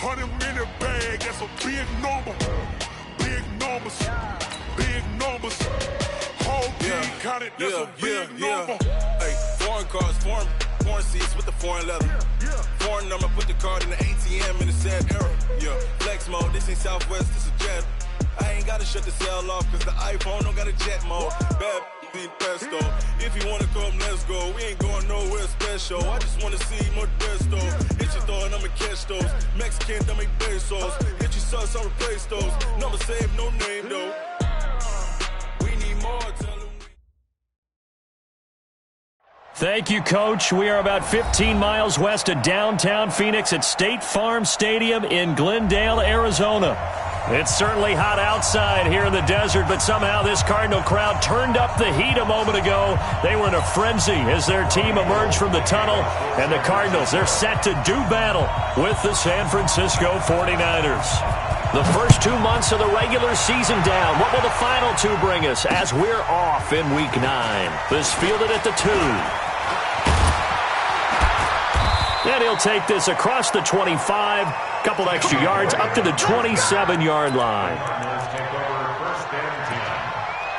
100-minute bag, that's a big number. Big numbers, big numbers. Whole team counted, that's a big number. Hey, foreign cars, foreign seats with the foreign leather. Foreign number, put the card in the ATM in the sad era. Yeah, flex mode, this ain't Southwest, this is jet. I ain't gotta shut the cell off, cause the iPhone don't got a jet mode. Bad be pesto. If you wanna come, let's go. We ain't going nowhere special. I just wanna see more desto. Hit your throw and I'ma catch those. Mexican, dummy pesos. Hit your sauce, I'll replace those. Number save, no name though. We need more, tell them. Thank you, Coach. We are about 15 miles west of downtown Phoenix at State Farm Stadium in Glendale, Arizona. It's certainly hot outside here in the desert, but somehow this Cardinal crowd turned up the heat a moment ago. They were in a frenzy as their team emerged from the tunnel, and the Cardinals, they're set to do battle with the San Francisco 49ers. The first 2 months of the regular season down. What will the final two bring us as we're off in Week 9? This fielded at the 2. And he'll take this across the 25, couple extra yards up to the 27-yard line. Take over first and 10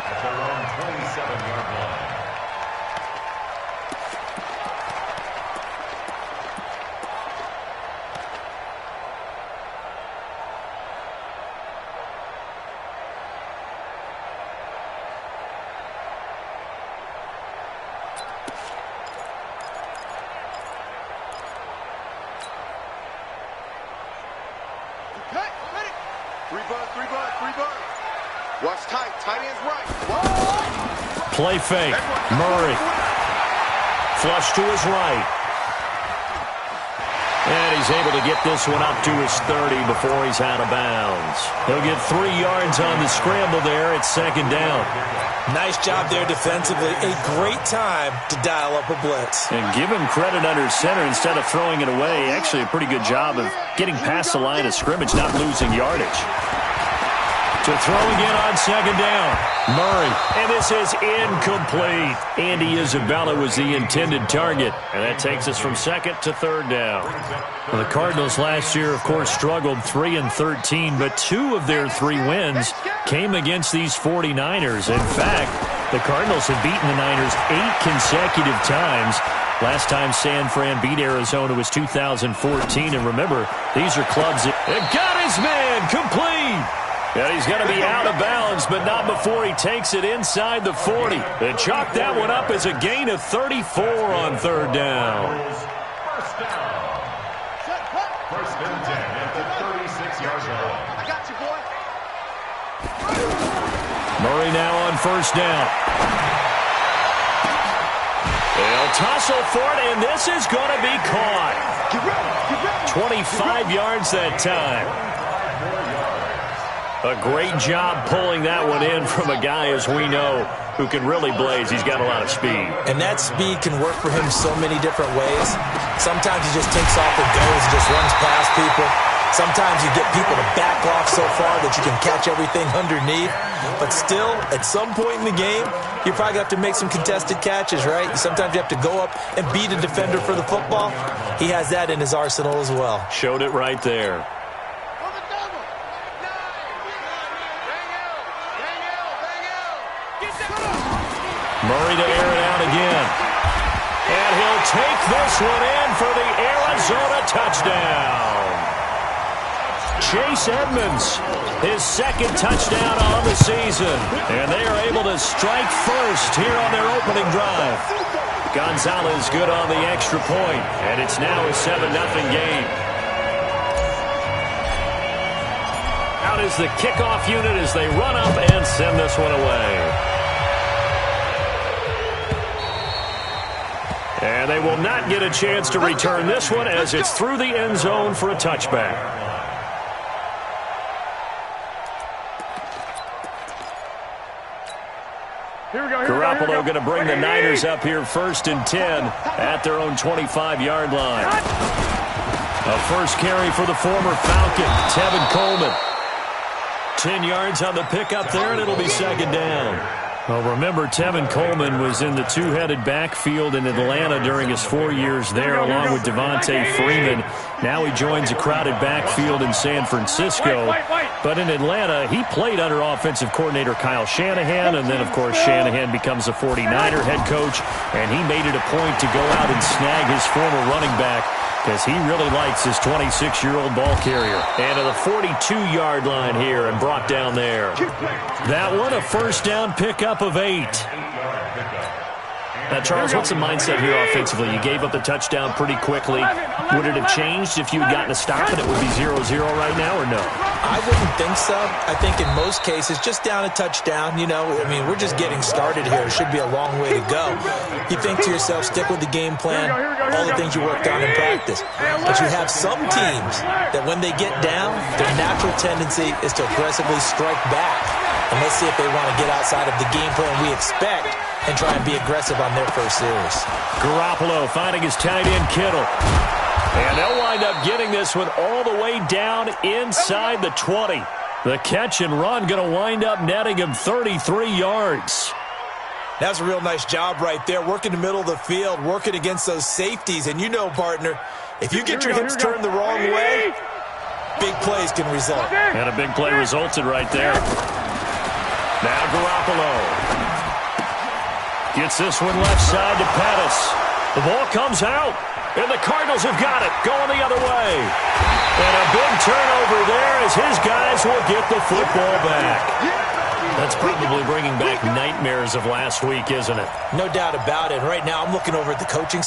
at their own 27-yard line. Watch tight. Tight end's right. Play fake. Murray. Flush to his right. And he's able to get this one up to his 30 before he's out of bounds. He'll get 3 yards on the scramble there at second down. Nice job there defensively. A great time to dial up a blitz. And give him credit under center instead of throwing it away. Actually a pretty good job of getting past the line of scrimmage, not losing yardage. To throw again on second down. Murray. And this is incomplete. Andy Isabella was the intended target. And that takes us from second to third down. Well, the Cardinals last year, of course, struggled 3-13, but 2 of their 3 wins came against these 49ers. In fact, the Cardinals have beaten the Niners 8 consecutive times. Last time San Fran beat Arizona was 2014. And remember, these are clubs that got his man complete. And he's going to be out of bounds, but not before he takes it inside the 40. They chalk that one up as a gain of 34 on third down. First down. First and 10 at the 36-yard line. I got you, boy. Murray now on first down. They'll tussle for it, and this is going to be caught. 25 yards that time. A great job pulling that one in from a guy, as we know, who can really blaze. He's got a lot of speed. And that speed can work for him so many different ways. Sometimes he just takes off and goes and just runs past people. Sometimes you get people to back off so far that you can catch everything underneath. But still, at some point in the game, you probably have to make some contested catches, right? Sometimes you have to go up and beat a defender for the football. He has that in his arsenal as well. Showed it right there. Murray to air it out again. And he'll take this one in for the Arizona touchdown. Chase Edmonds, his second touchdown on the season. And they are able to strike first here on their opening drive. Gonzalez good on the extra point, and it's now a 7-0 game. Out is the kickoff unit as they run up and send this one away. And they will not get a chance to return this one as it's through the end zone for a touchback. Garoppolo going to bring the Niners up here first and 10 at their own 25-yard line. A first carry for the former Falcon, Tevin Coleman. 10 yards on the pickup there, and it'll be second down. Well, remember, Tevin Coleman was in the two-headed backfield in Atlanta during his 4 years there, along with Devontae Freeman. Now he joins a crowded backfield in San Francisco. But in Atlanta, he played under offensive coordinator Kyle Shanahan, and then, of course, Shanahan becomes a 49er head coach, and he made it a point to go out and snag his former running back because he really likes his 26-year-old ball carrier. And to the 42-yard line here and brought down there. That one, a first down pickup of 8. Now, Charles, what's the mindset here offensively? You gave up the touchdown pretty quickly. Would it have changed if you had gotten a stop and it would be 0-0 right now, or no? I wouldn't think so. I think in most cases, just down a touchdown, we're just getting started here. It should be a long way to go. You think to yourself, stick with the game plan, all the things you worked on in practice. But you have some teams that when they get down, their natural tendency is to aggressively strike back. And let's see if they want to get outside of the game plan we expect and try and be aggressive on their first series. Garoppolo finding his tight end Kittle. And they'll wind up getting this one all the way down inside the 20. The catch and run going to wind up netting him 33 yards. That's a real nice job right there, working the middle of the field, working against those safeties. And partner, if you get your hips turned the wrong way, big plays can result. And a big play resulted right there. Now Garoppolo gets this one left side to Pettis. The ball comes out, and the Cardinals have got it, going the other way. And a big turnover there as his guys will get the football back. That's probably bringing back nightmares of last week, isn't it? No doubt about it. Right now, I'm looking over at the coaching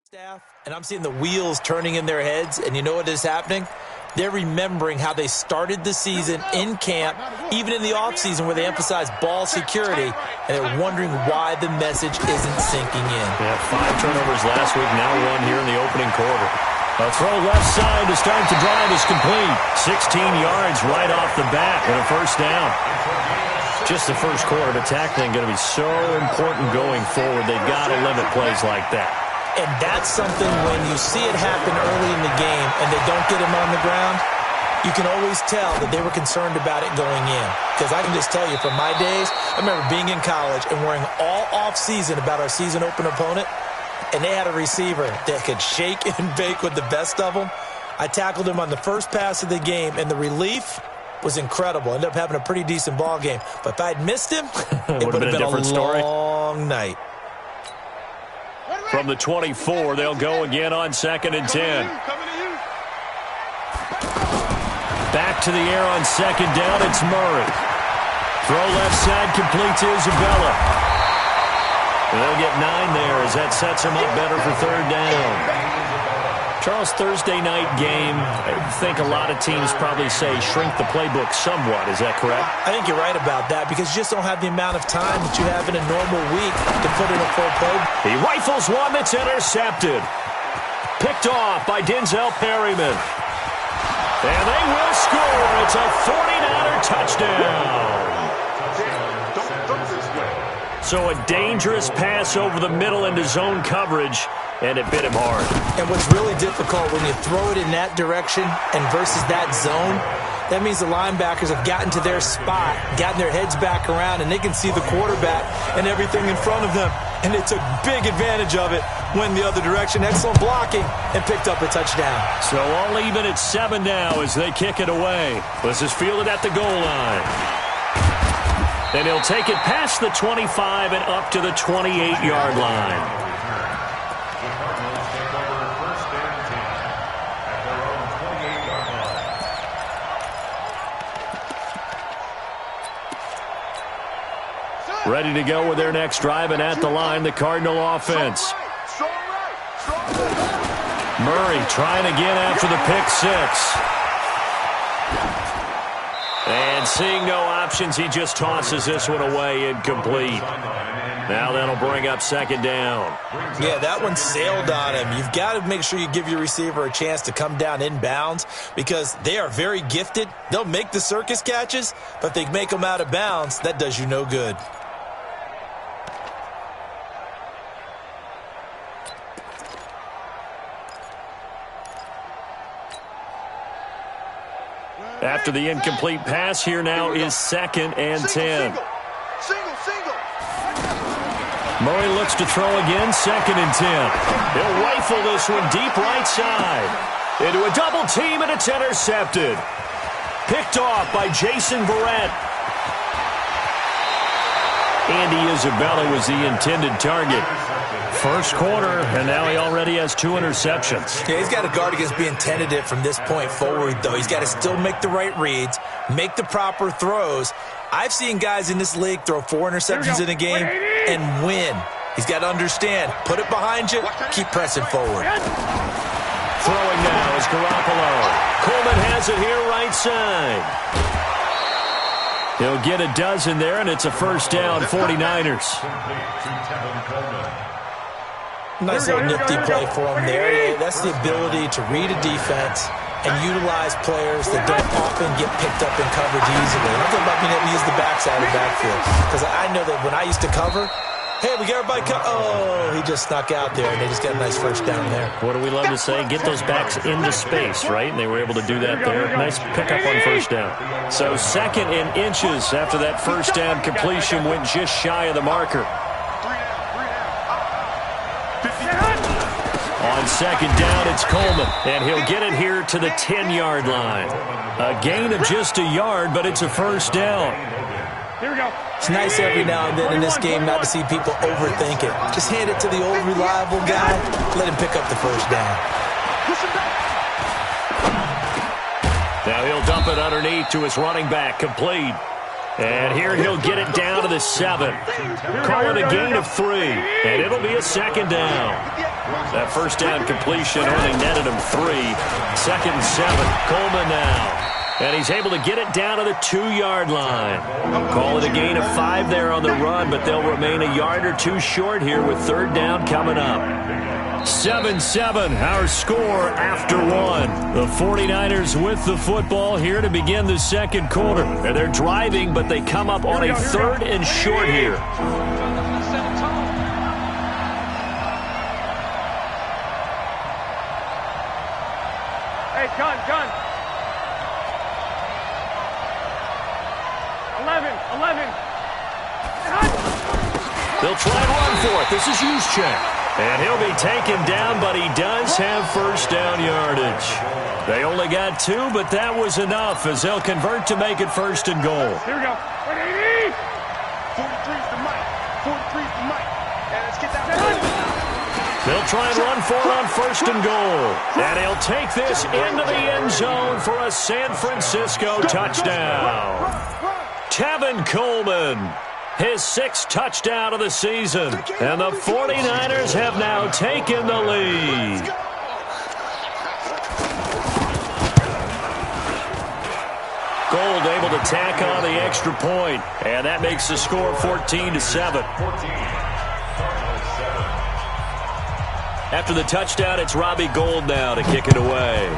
staff, and I'm seeing the wheels turning in their heads, and you know what is happening? They're remembering how they started the season in camp, even in the offseason where they emphasized ball security, and they're wondering why the message isn't sinking in. Yeah, 5 turnovers last week, now 1 here in the opening quarter. A throw left side to start the drive is complete. 16 yards right off the bat and a first down. Just the first quarter, but tackling going to be so important going forward. They've got to limit plays like that. And that's something when you see it happen early in the game and they don't get him on the ground, you can always tell that they were concerned about it going in. Because I can just tell you from my days, I remember being in college and worrying all off-season about our season open opponent, and they had a receiver that could shake and bake with the best of them. I tackled him on the first pass of the game, and the relief was incredible. Ended up having a pretty decent ball game. But if I'd missed him, it would have been a long night. From the 24, they'll go again on 2nd and 10. Back to the air on 2nd down, it's Murray. Throw left side, complete to Isabella. They'll get 9 there as that sets them up better for 3rd down. Charles, Thursday night game, I think a lot of teams probably say shrink the playbook somewhat. Is that correct? I think you're right about that because you just don't have the amount of time that you have in a normal week to put in a full play. He rifles one that's intercepted. Picked off by Denzel Perryman. And they will score. It's a 49er touchdown. So a dangerous pass over the middle into zone coverage, and it bit him hard. And what's really difficult when you throw it in that direction and versus that zone, that means the linebackers have gotten to their spot, gotten their heads back around, and they can see the quarterback and everything in front of them. And they took big advantage of it, went the other direction. Excellent blocking, and picked up a touchdown. So all even at 7 now as they kick it away. This is fielded at the goal line. And he'll take it past the 25 and up to the 28-yard line. Ready to go with their next drive, and at the line, the Cardinal offense. Murray trying again after the pick 6. And seeing no options, he just tosses this one away, incomplete. Now that'll bring up second down. Yeah, that one sailed on him. You've got to make sure you give your receiver a chance to come down inbounds because they are very gifted. They'll make the circus catches, but if they make them out of bounds, that does you no good. After the incomplete pass, here now is 2nd and 10. Single. Murray looks to throw again, 2nd and 10. He'll rifle this one deep right side. Into a double team, and it's intercepted. Picked off by Jason Verrett. Andy Isabella was the intended target. First quarter, and now he already has 2 interceptions. Yeah, he's got to guard against being tentative from this point forward, though. He's got to still make the right reads, make the proper throws. I've seen guys in this league throw 4 interceptions in a game and win. He's got to understand, put it behind you, keep pressing forward. Throwing now is Garoppolo. Coleman has it here right side. He'll get a dozen there, and it's a first down, 49ers. Nice little nifty play for him there. Yeah, that's the ability to read a defense and utilize players that don't often get picked up in coverage easily. And I'm talking about being able to use the backside of the backfield. Because I know that when I used to cover, hey, we got everybody oh, he just snuck out there, and they just got a nice first down there. What do we love to say? Get those backs into space, right? And they were able to do that there. Nice pickup on first down. So 2nd and inches after that first down completion went just shy of the marker. On 2nd down, it's Coleman, and he'll get it here to the 10-yard line. A gain of just a yard, but it's a first down. Here we go. It's nice every now and then in this game not to see people overthink it. Just hand it to the old reliable guy. Let him pick up the first down. Now he'll dump it underneath to his running back, complete. And here he'll get it down to the 7. Call it a gain of 3, and it'll be a second down. That first down completion only netted him 3. 2nd and 7. Coleman now. And he's able to get it down to the 2-yard line. Call it a gain of 5 there on the run, but they'll remain a yard or 2 short here with 3rd down coming up. 7-7, our score after 1. The 49ers with the football here to begin the second quarter. And they're driving, but they come up on a 3rd and short here. Hey, gun. 11. They'll try and run for it. This is Juszczyk. And he'll be taken down, but he does have first down yardage. They only got 2, but that was enough as they'll convert to make it 1st and goal. Here we go. 43's the mic. 43's the mic. And let's get that. They'll try and run for it on 1st and goal. And he'll take this into the end zone for a San Francisco touchdown. Tevin Coleman, his 6th touchdown of the season. And the 49ers have now taken the lead. Gold able to tack on the extra point. And that makes the score 14-7. After the touchdown, it's Robbie Gould now to kick it away.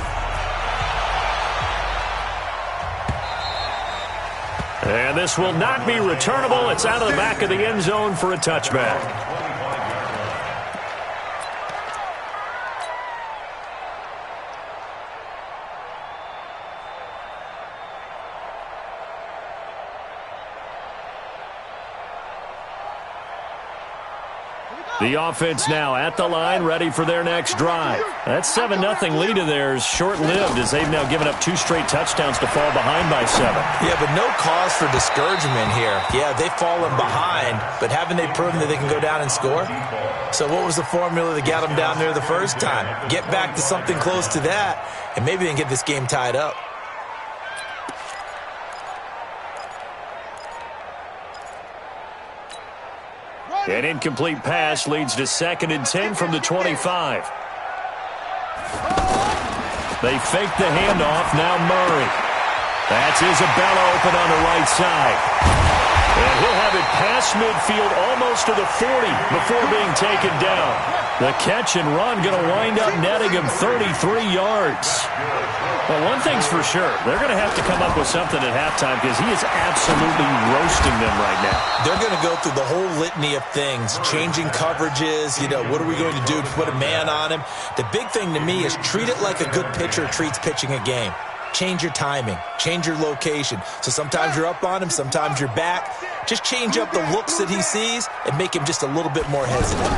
And this will not be returnable. It's out of the back of the end zone for a touchback. The offense now at the line, ready for their next drive. That 7-0 lead of theirs short-lived as they've now given up 2 straight touchdowns to fall behind by 7. Yeah, but no cause for discouragement here. Yeah, they've fallen behind, but haven't they proven that they can go down and score? So what was the formula that got them down there the first time? Get back to something close to that, and maybe they can get this game tied up. An incomplete pass leads to 2nd and 10 from the 25. They fake the handoff. Now Murray. That's Isabella open on the right side. And he'll have it past midfield almost to the 40 before being taken down. The catch and run going to wind up netting him 33 yards. Well, one thing's for sure. They're going to have to come up with something at halftime because he is absolutely roasting them right now. They're going to go through the whole litany of things, changing coverages, what are we going to do to put a man on him? The big thing to me is treat it like a good pitcher treats pitching a game. Change your timing, change your location. So sometimes you're up on him, sometimes you're back. Just change up the looks that he sees and make him just a little bit more hesitant.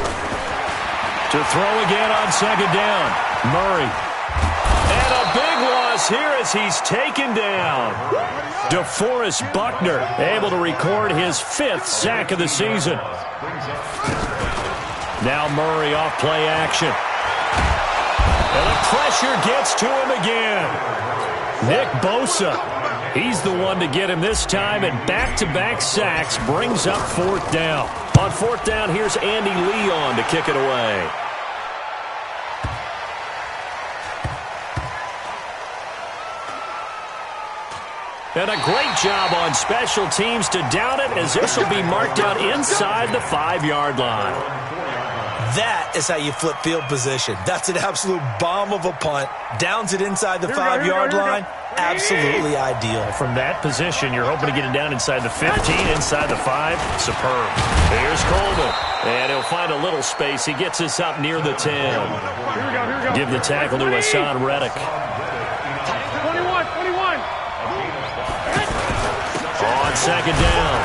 To throw again on second down, Murray. And a big loss here as he's taken down. DeForest Buckner able to record his 5th sack of the season. Now Murray off play action. And the pressure gets to him again. Nick Bosa, he's the one to get him this time, and back-to-back sacks brings up 4th down. On 4th down, here's Andy Leon to kick it away. And a great job on special teams to down it, as this will be marked out inside the 5-yard line. That is how you flip field position. That's an absolute bomb of a punt. Downs it inside the 5-yard line. Absolutely ideal. From that position, you're hoping to get it down inside the 15, inside the 5. Superb. Here's Coleman. And he'll find a little space. He gets us up near the 10. Here we go. Give the tackle to Hassan Reddick. 21. On second down.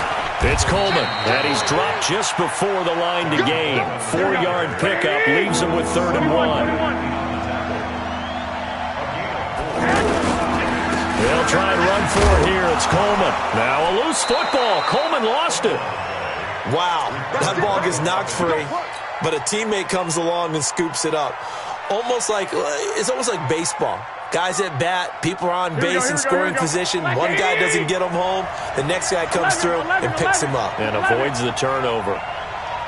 It's Coleman, and he's dropped just before the line to gain. 4-yard pickup leaves him with 3rd and 1. They'll try and run for it here. It's Coleman. Now a loose football. Coleman lost it. Wow, that ball gets knocked free, but a teammate comes along and scoops it up. It's almost like baseball. Guys at bat, people are on base in scoring position. One guy doesn't get him home. The next guy comes through and picks him up. And avoids the turnover.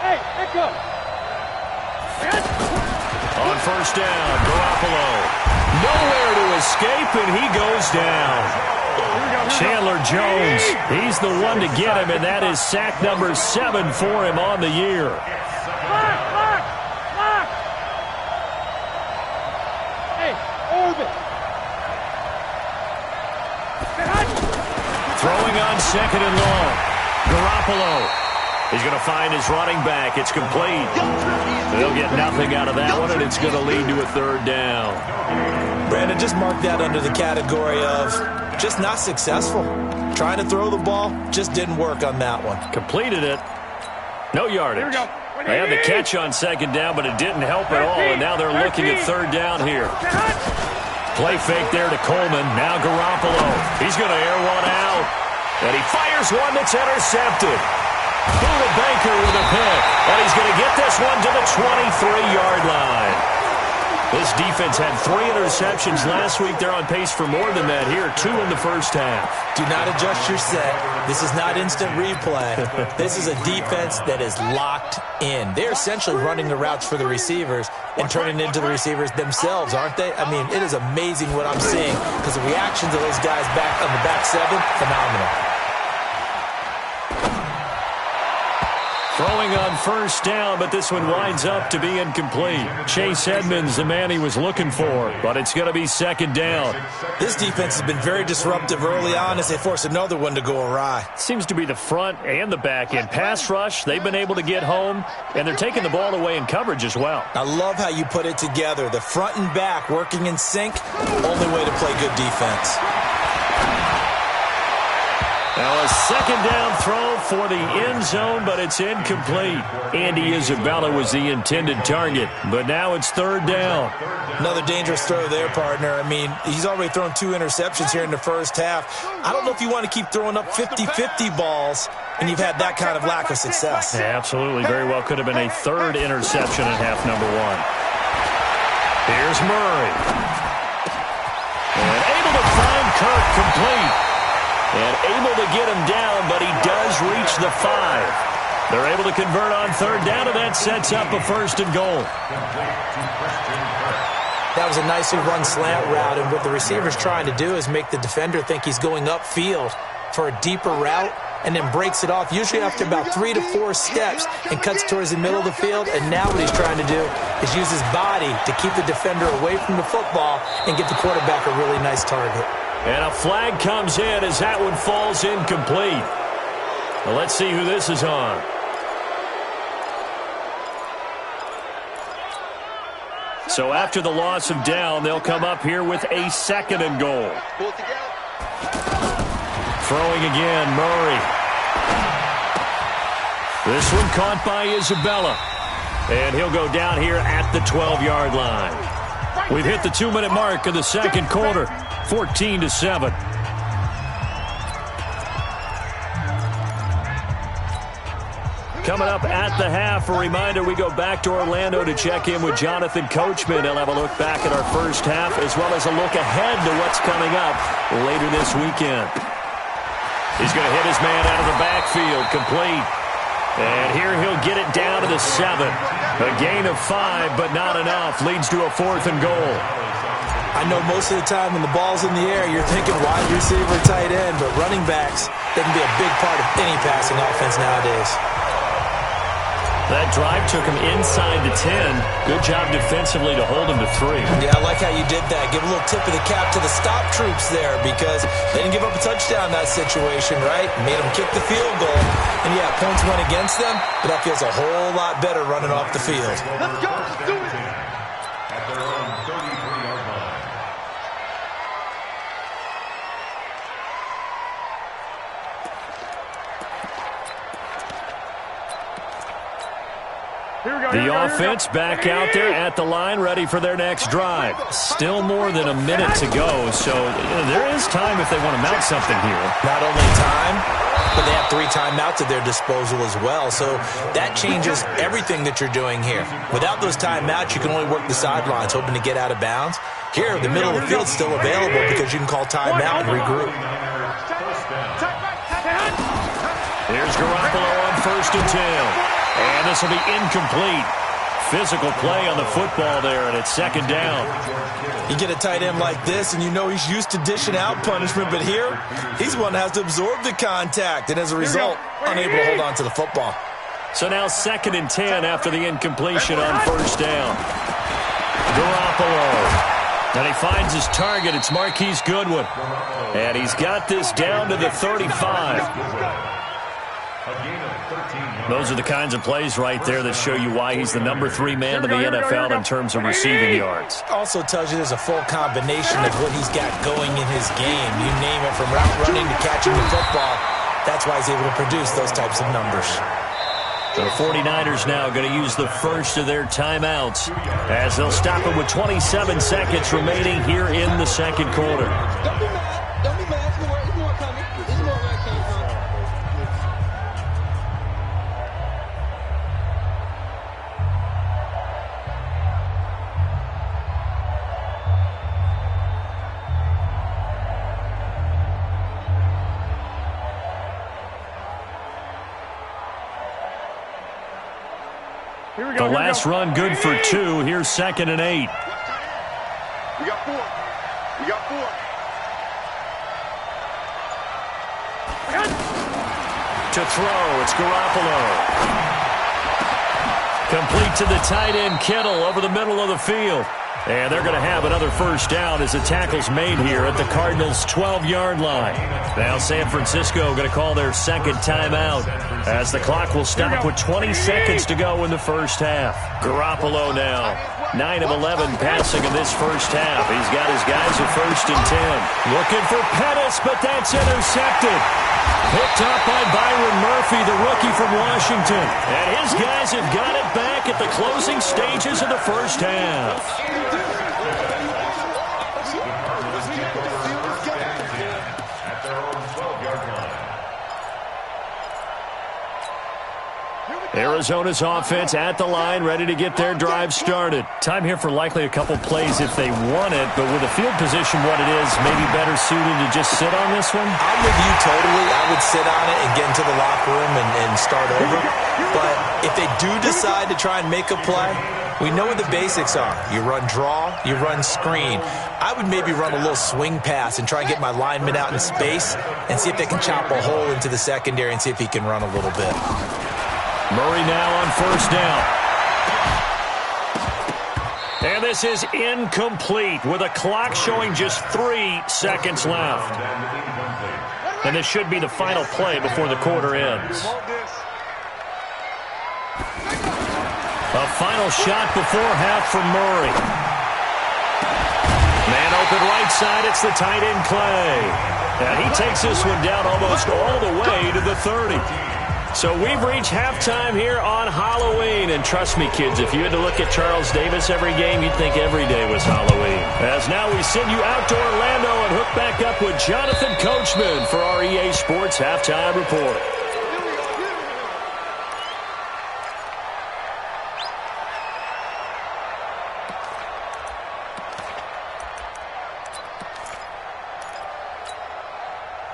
Hey, echo. On first down, Garoppolo. Nowhere to escape, and he goes down. Chandler Jones, he's the one to get him, and that is sack number 7 for him on the year. Lock. Hey, orbit. Throwing on second and long. Garoppolo. He's going to find his running back. It's complete. They'll get nothing out of that one, and it's going to lead to a 3rd down. Brandon, just mark that under the category of just not successful. Trying to throw the ball, just didn't work on that one. Completed it. No yardage. Here we go. They had the catch on second down, but it didn't help at all, and now they're looking at 3rd down here. Play fake there to Coleman. Now Garoppolo. He's going to air one out. And he fires one that's intercepted. Buda Baker with a pick. And he's going to get this one to the 23-yard line. This defense had 3 interceptions last week. They're on pace for more than that here. 2 in the first half. Do not adjust your set. This is not instant replay. This is a defense that is locked in. They're essentially running the routes for the receivers and turning into the receivers themselves, aren't they? I mean, it is amazing what I'm seeing because the reactions of those guys back on the back 7, phenomenal. Throwing on first down, but this one winds up to be incomplete. Chase Edmonds, the man he was looking for, but it's going to be 2nd down. This defense has been very disruptive early on as they force another one to go awry. Seems to be the front and the back end. Pass rush, they've been able to get home, and they're taking the ball away in coverage as well. I love how you put it together. The front and back working in sync, only way to play good defense. Now a 2nd down throw for the end zone, but it's incomplete. Andy Isabella was the intended target, but now it's 3rd down. Another dangerous throw there, partner. I mean, he's already thrown 2 interceptions here in the first half. I don't know if you want to keep throwing up 50-50 balls, and you've had that kind of lack of success. Yeah, absolutely. Very well could have been a 3rd interception in half number 1. Here's Murray. And able to find Kirk complete. And able to get him down, but he does reach the 5. They're able to convert on 3rd down, and that sets up a 1st and goal. That was a nicely run slant route, and what the receiver's trying to do is make the defender think he's going upfield for a deeper route, and then breaks it off, usually after about 3 to 4 steps, and cuts towards the middle of the field. And now what he's trying to do is use his body to keep the defender away from the football and get the quarterback a really nice target. And a flag comes in as that one falls incomplete. Well, let's see who this is on. So after the loss of down, they'll come up here with a 2nd and goal. Throwing again, Murray. This one caught by Isabella. And he'll go down here at the 12-yard line. We've hit the 2-minute mark of the second quarter, 14-7. Coming up at the half, a reminder, we go back to Orlando to check in with Jonathan Coachman. He'll have a look back at our first half as well as a look ahead to what's coming up later this weekend. He's going to hit his man out of the backfield, complete. And here he'll get it down to the 7. A gain of 5, but not enough. Leads to a 4th and goal. I know most of the time when the ball's in the air, you're thinking wide receiver, tight end, but running backs, they can be a big part of any passing offense nowadays. That drive took him inside the 10. Good job defensively to hold him to 3. Yeah, I like how you did that. Give a little tip of the cap to the stop troops there because they didn't give up a touchdown in that situation, right? Made them kick the field goal. And, yeah, points went against them, but that feels a whole lot better running off the field. Let's go. Let's do it. At their own 33-yard line. The offense back out there at the line, ready for their next drive. Still more than a minute to go, so there is time if they want to mount something here. Not only time, but they have 3 timeouts at their disposal as well, so that changes everything that you're doing here. Without those timeouts, you can only work the sidelines, hoping to get out of bounds. Here, the middle of the field's still available because you can call timeout and regroup. Here's Garoppolo on 1st and 10. And this will be incomplete. Physical play on the football there, and it's 2nd down. You get a tight end like this, and you know he's used to dishing out punishment, but here, he's one that has to absorb the contact, and as a result, unable to hold on to the football. So now 2nd and 10 after the incompletion on 1st down. Garoppolo. And he finds his target. It's Marquise Goodwin. And he's got this down to the 35. Those are the kinds of plays right there that show you why he's the number 3 man in the NFL in terms of receiving yards. Also tells you there's a full combination of what he's got going in his game. You name it, from route running to catching the football. That's why he's able to produce those types of numbers. The 49ers now going to use the first of their timeouts as they'll stop it with 27 seconds remaining here in the second quarter. Don't be mad. Don't be mad. It's more coming. It's more where it came from. The last run good for 2. Here's 2nd and 8. We got 4. We got 4. To throw, it's Garoppolo. Complete to the tight end, Kittle, over the middle of the field. And they're going to have another first down as the tackle's made here at the Cardinals' 12-yard line. Now San Francisco going to call their 2nd timeout as the clock will stop with 20 seconds to go in the first half. Garoppolo now, 9 of 11 passing in this first half. He's got his guys at 1st and 10. Looking for Pettis, but that's intercepted. Picked up by Byron Murphy, the rookie from Washington. And his guys have got it back at the closing stages of the first half. At their own 12-yard line. Here Arizona's offense at the line, ready to get their drive started. Time here for likely a couple plays if they want it, but with the field position what it is, maybe better suited to just sit on this one? I'm with you totally. I would sit on it and get into the locker room and start over. But if they do decide to try and make a play, we know what the basics are. You run draw, you run screen. I would maybe run a little swing pass and try and get my lineman out in space and see if they can chop a hole into the secondary and see if he can run a little bit. Murray now on first down. And this is incomplete with a clock showing just 3 seconds left. And this should be the final play before the quarter ends. A final shot before half from Murray. Man open right side, it's the tight end Clay. And he takes this one down almost all the way to the 30. So we've reached halftime here on Halloween. And trust me, kids, if you had to look at Charles Davis every game, you'd think every day was Halloween. As now we send you out to Orlando and hook back up with Jonathan Coachman for our EA Sports Halftime Report.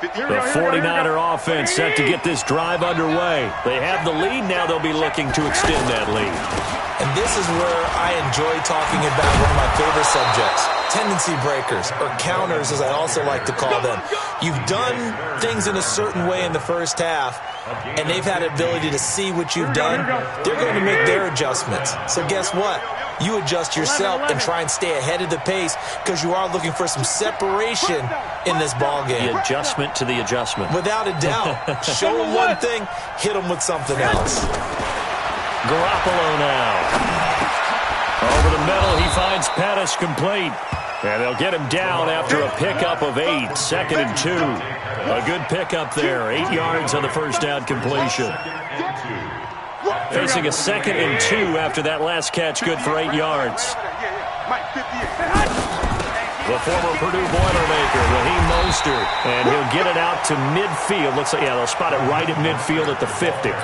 The 49er offense set to get this drive underway. They have the lead. Now they'll be looking to extend that lead. And this is where I enjoy talking about one of my favorite subjects, tendency breakers, or counters as I also like to call them. You've done things in a certain way in the first half, and they've had the ability to see what you've done. They're going to make their adjustments. So guess what? You adjust yourself and try and stay ahead of the pace because you are looking for some separation in this ball game. The adjustment to the adjustment. Without a doubt. Show them one thing, hit them with something else. Garoppolo now. Over the middle, he finds Pettis complete. And they'll get him down after a pickup of 8, 2nd and 2. A good pickup there, 8 yards on the first down completion. Facing a 2nd and 2 after that last catch, good for 8 yards. The former Purdue Boilermaker, Raheem Mostert, and he'll get it out to midfield. Looks like, yeah, they'll spot it right at midfield at the 50.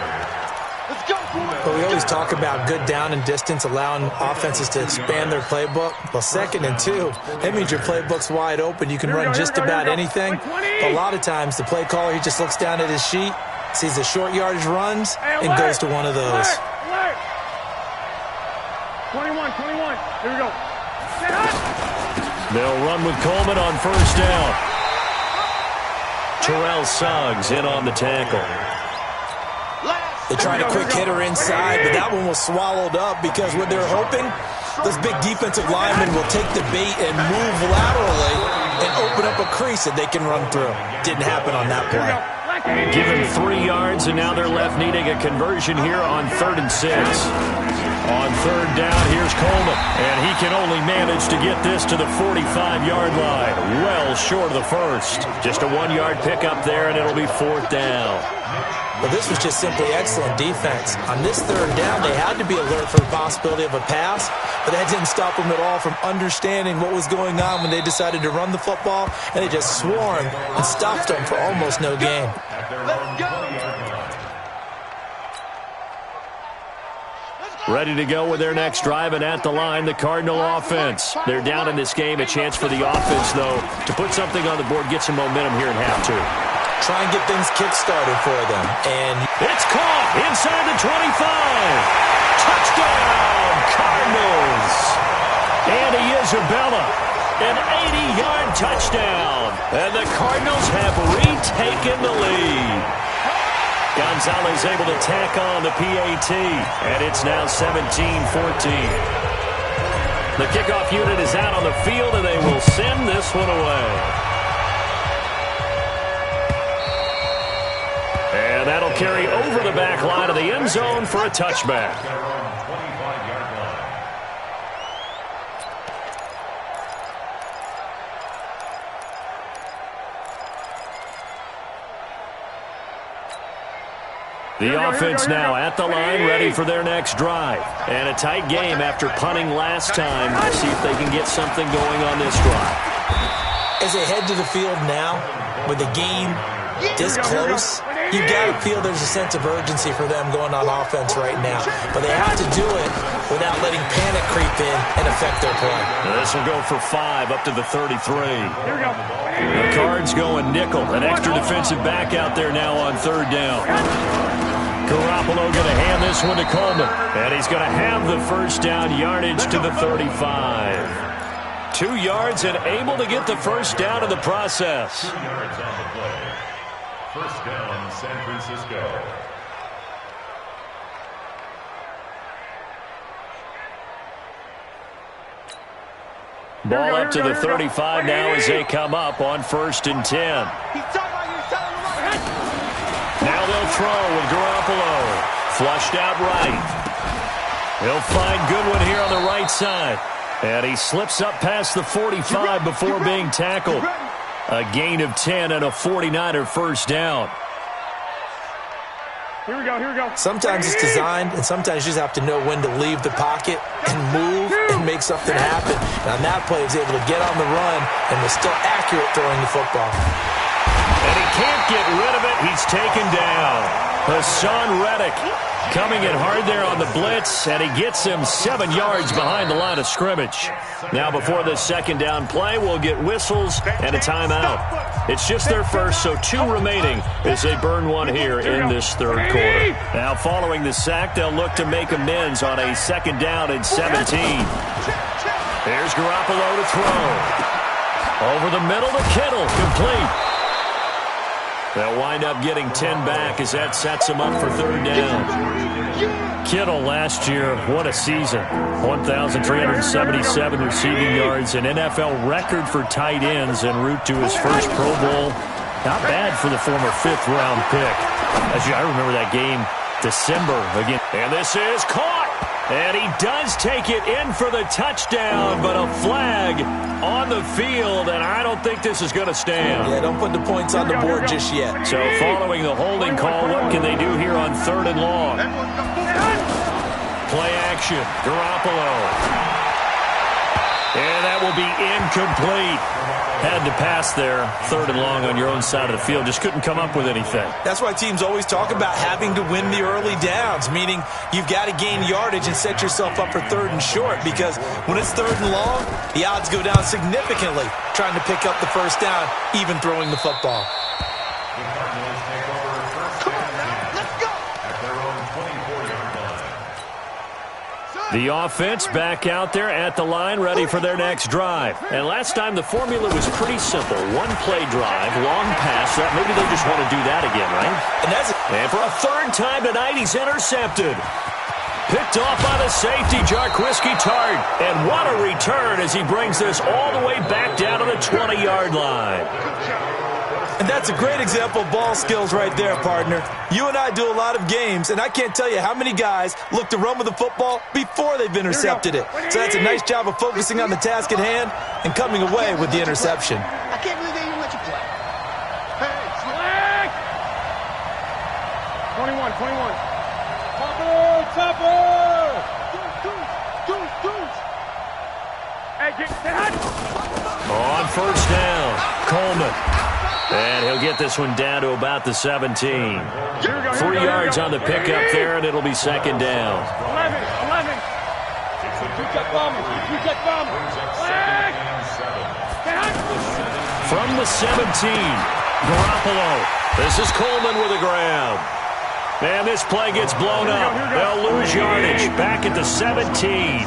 But we always talk about good down and distance, allowing offenses to expand their playbook. Well, 2nd and 2, that means your playbook's wide open. You can run just about anything. But a lot of times, the play caller, he just looks down at his sheet, sees the short yardage runs, and goes to one of those. 21. Here we go. They'll run with Coleman on first down. Terrell Suggs in on the tackle. They tried a quick hitter inside, but that one was swallowed up because what they're hoping, those big defensive linemen will take the bait and move laterally and open up a crease that they can run through. Didn't happen on that play. Given 3 yards, and now they're left needing a conversion here on 3rd and 6. On 3rd down, here's Coleman, and he can only manage to get this to the 45-yard line. Well short of the first. Just a 1-yard pickup there, and it'll be 4th down. Well, this was just simply excellent defense. On this 3rd down, they had to be alert for the possibility of a pass, but that didn't stop them at all from understanding what was going on when they decided to run the football, and they just swarmed and stopped them for almost no gain. Ready to go with their next drive, and at the line, the Cardinal offense. They're down in this game. A chance for the offense, though, to put something on the board, get some momentum here in half two. Try and get things kick-started for them. And it's caught inside the 25. Touchdown, Cardinals. Andy Isabella, an 80-yard touchdown. And the Cardinals have retaken the lead. Gonzalez able to tack on the PAT, and it's now 17-14. The kickoff unit is out on the field, and they will send this one away. And that'll carry over the back line of the end zone for a touchback. The offense now at the line, ready for their next drive. And a tight game after punting last time. See if they can get something going on this drive. As they head to the field now, with the game this close, You got to feel there's a sense of urgency for them going on offense right now. But they have to do it without letting panic creep in and affect their play. This will go for 5 up to the 33. Here we go. The Cards going nickel. An extra defensive back out there now on 3rd down. Garoppolo going to hand this one to Coleman. And he's going to have the first down yardage to the 35. 2 yards and able to get the first down in the process. 2 yards on the play. First down, San Francisco. Ball up to the 35 now as they come up on 1st and 10. Now they'll throw with Garoppolo. Flushed out right. He'll find Goodwin here on the right side. And he slips up past the 45 before being tackled. A gain of 10 and a 49er first down. Here we go, here we go. Sometimes it's designed, and sometimes you just have to know when to leave the pocket and move and make something happen. And on that play, he was able to get on the run and was still accurate throwing the football. And he can't get rid of it. He's taken down. Hassan Reddick coming in hard there on the blitz, and he gets him 7 yards behind the line of scrimmage. Now before this second down play, we'll get whistles and a timeout. It's just their first, so 2 remaining as they burn one here in this 3rd quarter. Now following the sack, they'll look to make amends on a 2nd down and 17. There's Garoppolo to throw. Over the middle to Kittle, complete. They'll wind up getting 10 back as that sets them up for 3rd down. Kittle last year, what a season. 1,377 receiving yards, an NFL record for tight ends en route to his first Pro Bowl. Not bad for the former 5th-round pick. I remember that game, December again. And this is caught. And he does take it in for the touchdown, but a flag on the field, and I don't think this is going to stand. Yeah, don't put the points on the board just yet. So following the holding call, what can they do here on 3rd and long? Play action, Garoppolo. And that will be incomplete. Had to pass there, 3rd and long on your own side of the field. Just couldn't come up with anything. That's why teams always talk about having to win the early downs, meaning you've got to gain yardage and set yourself up for 3rd and short, because when it's 3rd and long, the odds go down significantly trying to pick up the first down, even throwing the football. The Cardinals take over first and 10 at their own 24-yard line. The offense back out there at the line, ready for their next drive. And last time the formula was pretty simple. 1-play drive, long pass. Maybe they just want to do that again, right? And for a 3rd time tonight, he's intercepted. Picked off by the safety, Jarquiski Tart. And what a return as he brings this all the way back down to the 20-yard line. And that's a great example of ball skills right there, partner. You and I do a lot of games, and I can't tell you how many guys look to run with the football before they've intercepted it. So that's a nice job of focusing on the task at hand and coming away with the interception. I can't believe they even let you play. Hey, Flag! 21. Topper! Deuce! Hey, get that! On 1st down, Coleman. And he'll get this one down to about the 17. 3 yards on the pickup there, and it'll be 2nd down. 11. Two-check bomber. Flag! From the 17, Garoppolo. This is Coleman with a grab. And this play gets blown up. They'll lose yardage back at the 17.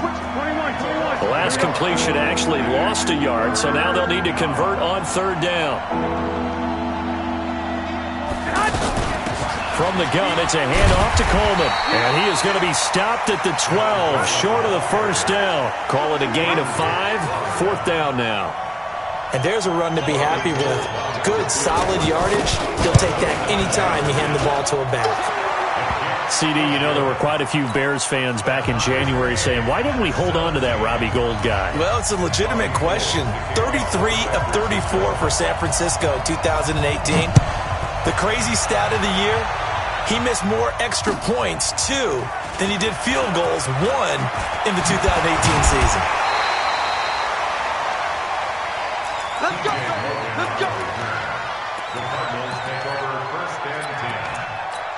The last completion actually lost a yard, so now they'll need to convert on 3rd down. From the gun, it's a handoff to Coleman. And he is going to be stopped at the 12, short of the first down. Call it a gain of 5, 4th down now. And there's a run to be happy with. Good, solid yardage. He'll take that anytime you hand the ball to a back. CD, you know there were quite a few Bears fans back in January saying, why didn't we hold on to that Robbie Gould guy? Well, it's a legitimate question. 33 of 34 for San Francisco in 2018. The crazy stat of the year, he missed more extra points, 2, than he did field goals, 1, in the 2018 season. Let's go! The Cardinals take over first and 10.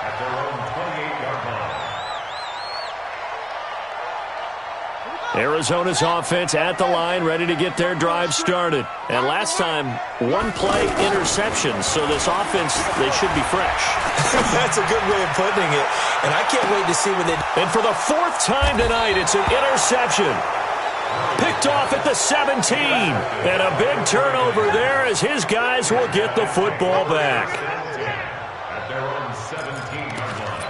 at their own 28-yard line. Arizona's offense at the line, ready to get their drive started. And last time, one play interception, so this offense, they should be fresh. That's a good way of putting it, and I can't wait to see what they... And for the fourth time tonight, it's an interception. Picked off at the 17. And a big turnover there as his guys will get the football back. At their own 17-yard line.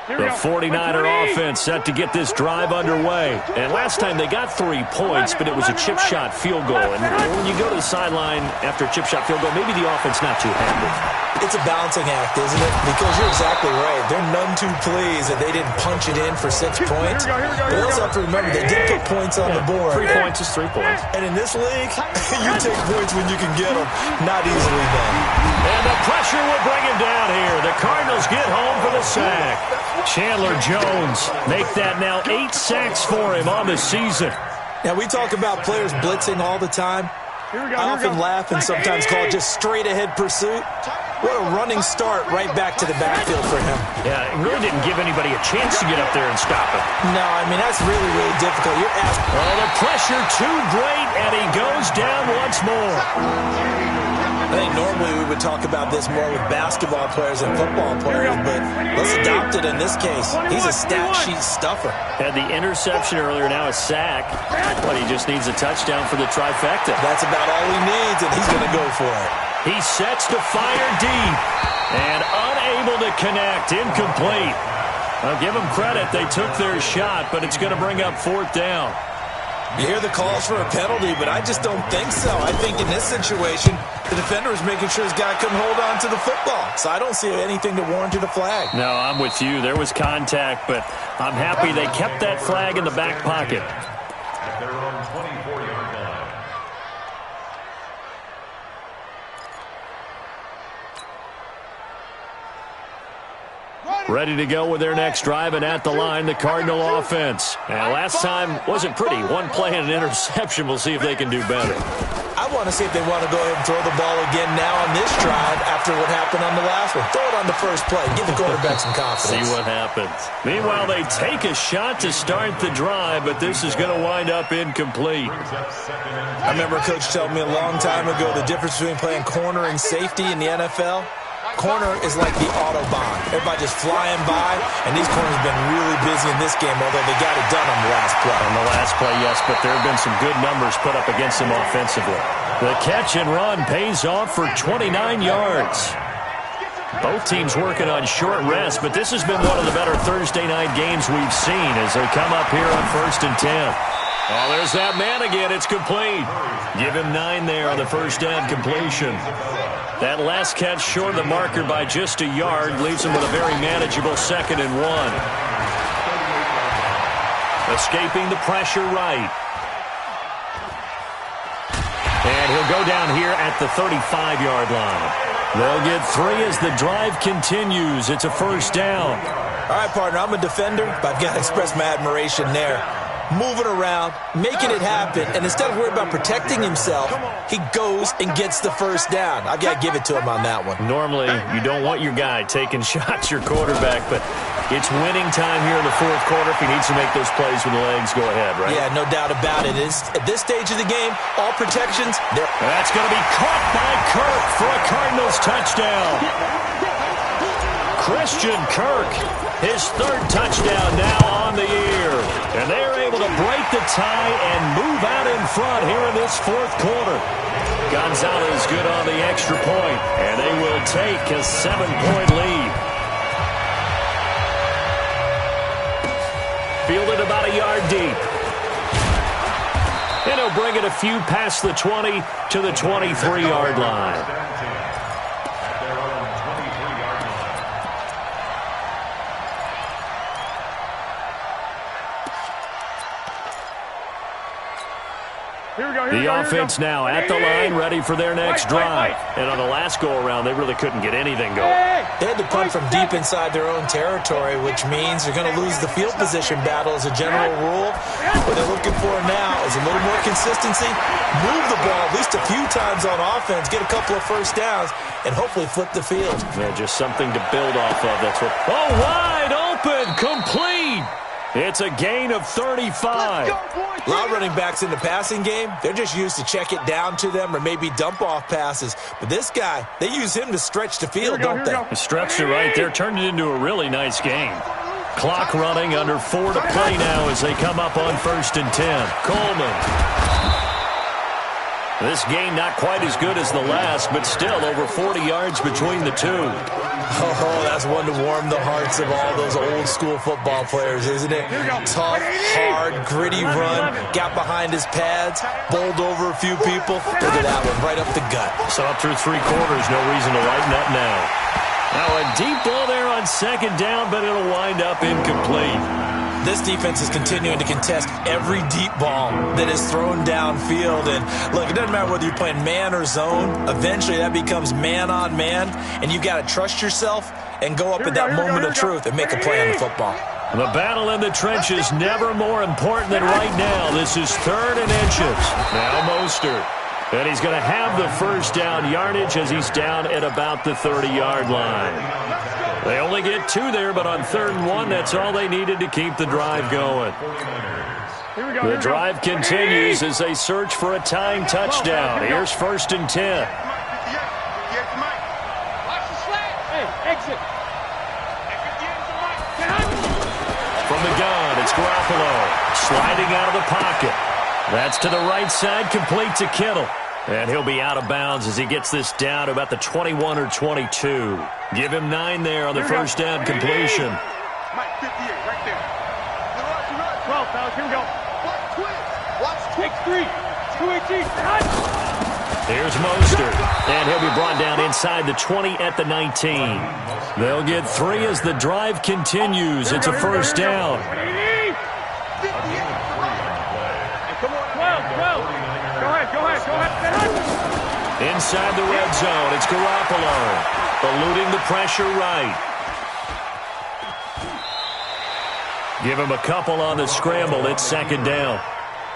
The 49er offense set to get this drive underway. And last time they got 3 points, but it was a chip shot field goal. And when you go to the sideline after a chip shot field goal, maybe the offense not too happy. It's a balancing act, isn't it? Because you're exactly right. They're none too pleased that they didn't punch it in for 6 points. But you also have to remember they did put points on the board. 3 points is 3 points. And in this league, you take points when you can get them. Not easily done. And the pressure will bring him down here. The Cardinals get home for the sack. Chandler Jones make that now 8 sacks for him on the season. Now, we talk about players blitzing all the time. I often laugh and sometimes call it just straight-ahead pursuit. What a running start right back to the backfield for him. Yeah, it really didn't give anybody a chance to get up there and stop him. No, I mean, that's really, really difficult. You're asking... Oh, the pressure too great, and he goes down once more. I think normally we would talk about this more with basketball players and football players, but let's adopt it in this case. He's a stat sheet stuffer. Had the interception earlier, now a sack. But he just needs a touchdown for the trifecta. That's about all he needs, and he's going to go for it. He sets to fire deep and unable to connect, incomplete. I'll give them credit. They took their shot, but it's going to bring up 4th down. You hear the calls for a penalty, but I just don't think so. I think in this situation, the defender is making sure his guy couldn't hold on to the football. So I don't see anything to warrant a flag. No, I'm with you. There was contact, but I'm happy they kept that flag in the back pocket. At their own 24-yard line. Ready to go with their next drive, and at the line, the Cardinal offense. And last time wasn't pretty. 1 play and an interception. We'll see if they can do better. I want to see if they want to go ahead and throw the ball again now on this drive after what happened on the last one. Throw it on the first play. Give the quarterback some confidence. See what happens. Meanwhile, they take a shot to start the drive, but this is going to wind up incomplete. I remember a coach telling me a long time ago the difference between playing corner and safety in the NFL. Corner is like the Autobahn. Everybody just flying by, and these corners have been really busy in this game, although they got it done on the last play. On the last play, yes, but there have been some good numbers put up against them offensively. The catch and run pays off for 29 yards. Both teams working on short rest, but this has been one of the better Thursday night games we've seen as they come up here on 1st and 10. Oh, there's that man again. It's complete. Give him 9 there on the first down completion. That last catch short of the marker by just a yard leaves him with a very manageable 2nd and 1. Escaping the pressure right. And he'll go down here at the 35-yard line. They'll get 3 as the drive continues. It's a first down. All right, partner, I'm a defender, but I've got to express my admiration there. Moving around, making it happen, and instead of worrying about protecting himself, he goes and gets the first down. I've got to give it to him on that one. Normally, you don't want your guy taking shots, your quarterback, but it's winning time here in the 4th quarter. If he needs to make those plays with the legs, go ahead, right? Yeah, no doubt about it. At this stage of the game, all protections, that's going to be caught by Kirk for a Cardinals touchdown. Christian Kirk, his 3rd touchdown now on the year. And they're able to break the tie and move out in front here in this 4th quarter. Gonzalez good on the extra point, and they will take a 7-point lead. Fielded about a yard deep. And he'll bring it a few past the 20 to the 23-yard line. The offense now at the line, ready for their next drive. And on the last go-around, they really couldn't get anything going. They had to punt from deep inside their own territory, which means they're going to lose the field position battle as a general rule. What they're looking for now is is a little more consistency, move the ball at least a few times on offense, get a couple of first downs, and hopefully flip the field. Yeah, just something to build off of. That's what. Oh, wide open, complete. It's a gain of 35. A lot of running backs in the passing game, they're just used to check it down to them or maybe dump off passes. But this guy, they use him to stretch the field, don't they? Stretched it right there, turned it into a really nice game. Clock running, under 4 to play now as they come up on 1st and 10. Coleman. This game not quite as good as the last, but still over 40 yards between the two. Oh, that's one to warm the hearts of all those old-school football players, isn't it? Tough, hard, gritty run, got behind his pads, bowled over a few people. Look at that one, right up the gut. So up through 3 quarters, no reason to lighten up now. Now a deep ball there on 2nd down, but it'll wind up incomplete. This defense is continuing to contest every deep ball that is thrown downfield. And look, it doesn't matter whether you're playing man or zone. Eventually that becomes man on man, and you got to trust yourself and go up at that moment of truth and make a play on the football. The battle in the trenches never more important than right now. This is 3rd and inches. Now Mostert. And he's going to have the first down yardage as he's down at about the 30-yard line. They only get 2 there, but on 3rd and 1, that's all they needed to keep the drive going. The drive continues as they search for a tying touchdown. Here's 1st and 10. From the gun, it's Garoppolo sliding out of the pocket. That's to the right side, complete to Kittle. And he'll be out of bounds as he gets this down to about the 21 or 22. Give him 9 there on the first down completion. Mike, 58, right there. 12, fellas, here we go. Watch twitch. 3, 218. Here's Mostert, and he'll be brought down inside the 20 at the 19. They'll get 3 as the drive continues. It's a first down. Go ahead. Inside the red zone, it's Garoppolo, eluding the pressure right. Give him a couple on the scramble. It's 2nd down.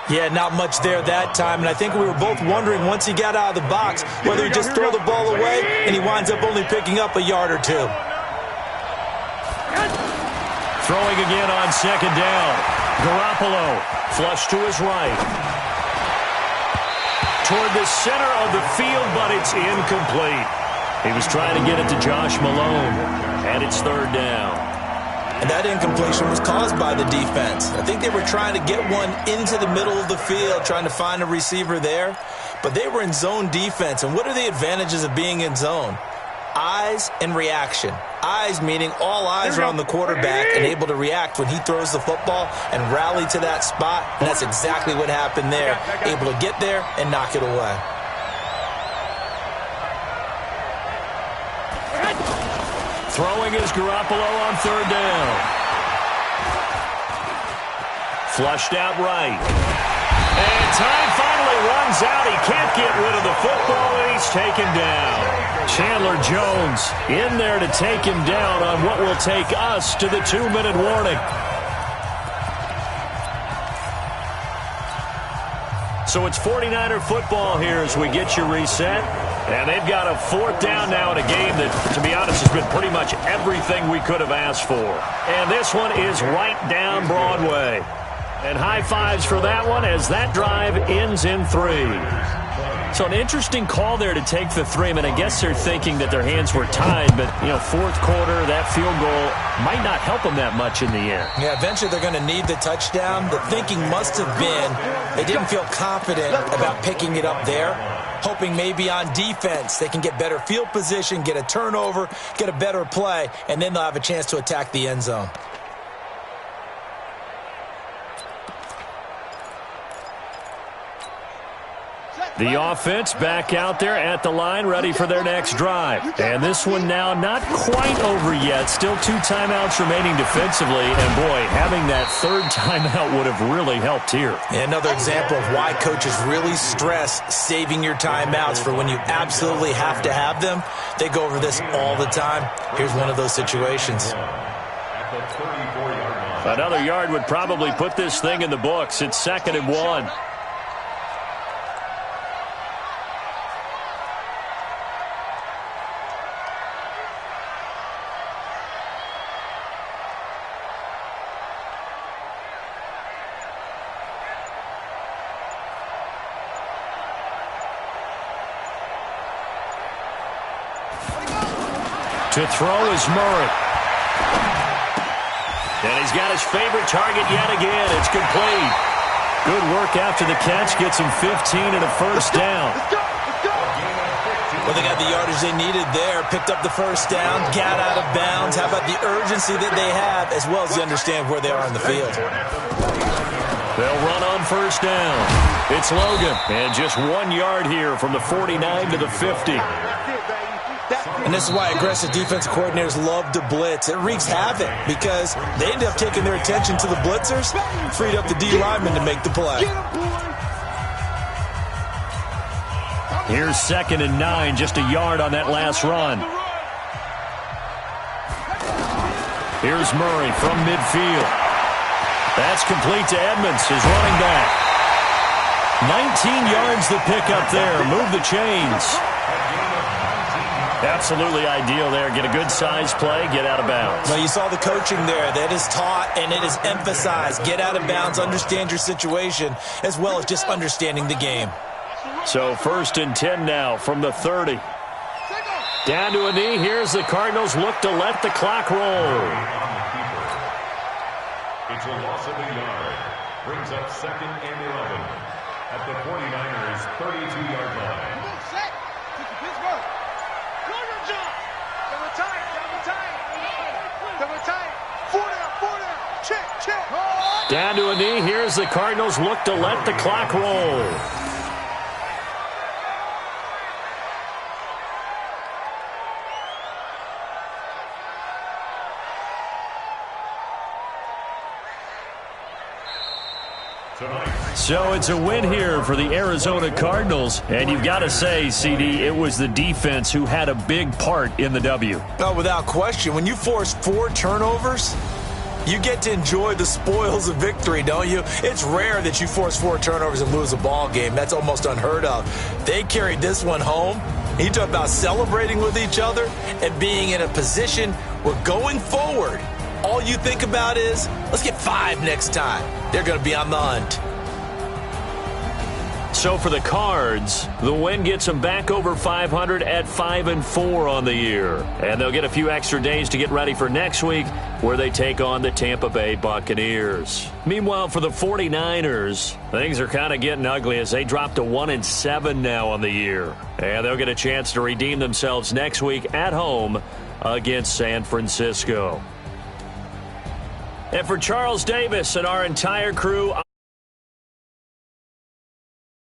Yeah, not much there that time, and I think we were both wondering once he got out of the box whether he'd just throw the ball away, and he winds up only picking up a yard or 2. Throwing again on 2nd down. Garoppolo, flush to his right. Toward the center of the field, but it's incomplete. He was trying to get it to Josh Malone, and it's 3rd down. And that incompletion was caused by the defense. I think they were trying to get one into the middle of the field, trying to find a receiver there, but they were in zone defense. And what are the advantages of being in zone? Eyes and reaction. Eyes meaning all eyes are on the quarterback and able to react when he throws the football and rally to that spot. And that's exactly what happened there. Able to get there and knock it away. Throwing is Garoppolo on 3rd down. Flushed out right. And time finally runs out. He can't get rid of the football, and he's taken down. Chandler Jones in there to take him down on what will take us to the 2-minute warning. So it's 49er football here as we get you reset. And they've got a 4th down now in a game that, to be honest, has been pretty much everything we could have asked for. And this one is right down Broadway. And high fives for that one as that drive ends in 3. So an interesting call there to take the 3. I mean, I guess they're thinking that their hands were tied, but, 4th quarter, that field goal might not help them that much in the end. Yeah, eventually they're going to need the touchdown. The thinking must have been they didn't feel confident about picking it up there, hoping maybe on defense they can get better field position, get a turnover, get a better play, and then they'll have a chance to attack the end zone. The offense back out there at the line, ready for their next drive. And this one now not quite over yet. Still 2 timeouts remaining defensively. And, boy, having that 3rd timeout would have really helped here. Another example of why coaches really stress saving your timeouts for when you absolutely have to have them. They go over this all the time. Here's one of those situations. Another yard would probably put this thing in the books. It's 2nd and 1. To throw is Murray. And he's got his favorite target yet again. It's complete. Good work after the catch. Gets him 15 and a first down. Well, they got the yardage they needed there. Picked up the first down. Got out of bounds. How about the urgency that they have, as well as they understand where they are on the field. They'll run on first down. It's Logan. And just 1 yard here from the 49 to the 50. And this is why aggressive defensive coordinators love to blitz. It wreaks havoc because they end up taking their attention to the blitzers, freed up the D lineman to make the play. Here's 2nd and 9, just a yard on that last run. Here's Murray from midfield. That's complete to Edmonds, his running back. 19 yards to pick up there. Move the chains. Absolutely ideal there. Get a good size play, get out of bounds. Well, you saw the coaching there. That is taught and it is emphasized. Get out of bounds, understand your situation, as well as just understanding the game. So 1st and 10 now from the 30. Down to a knee. Here's the Cardinals look to let the clock roll. It's a loss of a yard. Brings up 2nd and 11 at the 49ers' 32-yard line. Down to a knee. Here's the Cardinals look to let the clock roll. So it's a win here for the Arizona Cardinals. And you've got to say, CD, it was the defense who had a big part in the W. Oh, without question. When you force 4 turnovers, you get to enjoy the spoils of victory, don't you? It's rare that you force 4 turnovers and lose a ball game. That's almost unheard of. They carried this one home. You talk about celebrating with each other and being in a position where going forward, all you think about is, let's get 5 next time. They're going to be on the hunt. So for the Cards, the win gets them back over 500 at 5-4 on the year. And they'll get a few extra days to get ready for next week, where they take on the Tampa Bay Buccaneers. Meanwhile, for the 49ers, things are kind of getting ugly as they drop to 1-7 now on the year. And they'll get a chance to redeem themselves next week at home against San Francisco. And for Charles Davis and our entire crew,